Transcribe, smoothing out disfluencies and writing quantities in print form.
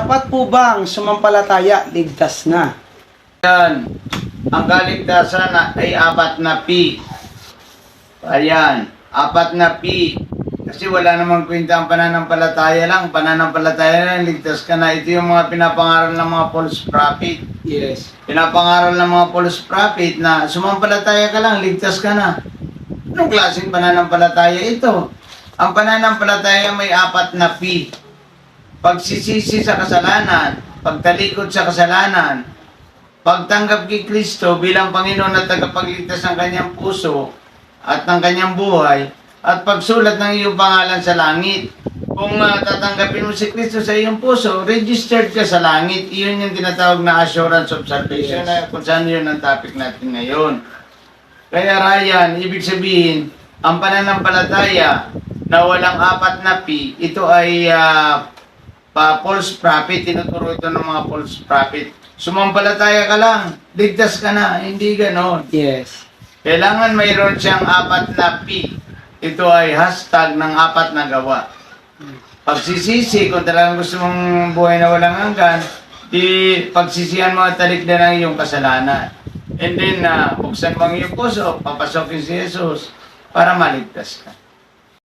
sapat po bang sumampalataya ligtas na? Yan. Ang kaligtasan ay 4 na P. Ayan, 4 na P. Kasi wala namang kwenta ang pananampalataya lang. Pananampalataya lang, ligtas ka na. Ito yung mga pinapangaral ng mga false prophet. Yes. Pinapangaral ng mga false prophet na sumampalataya ka lang, ligtas ka na. Anong klaseng pananampalataya ito? Ang pananampalataya may 4 na P. Pagsisisi sa kasalanan, pagtalikod sa kasalanan, pagtanggap kay Kristo bilang Panginoon at tagapagligtas ng kanyang puso at ng kanyang buhay, at pagsulat ng iyong pangalan sa langit. Kung tatanggapin mo si Kristo sa iyong puso, registered ka sa langit. Iyon yung tinatawag na assurance of salvation. Yes. Kung saan yun ang topic natin ngayon. Kaya Ryan, ibig sabihin, ang pananampalataya na walang 4 na P, ito ay false prophet. Tinuturo ito ng mga false prophet. Sumampalataya ka lang, ligtas ka na. Hindi ganon. Yes. Kailangan mayroon siyang 4 na P. Ito ay hashtag ng 4 na gawa. Pagsisisi, kung talagang gusto mong buhay na walang hanggan, pagsisihan mo at talikdan ang iyong kasalanan. And then, buksan mo ang iyong puso, papasokin si Jesus para maligtas ka.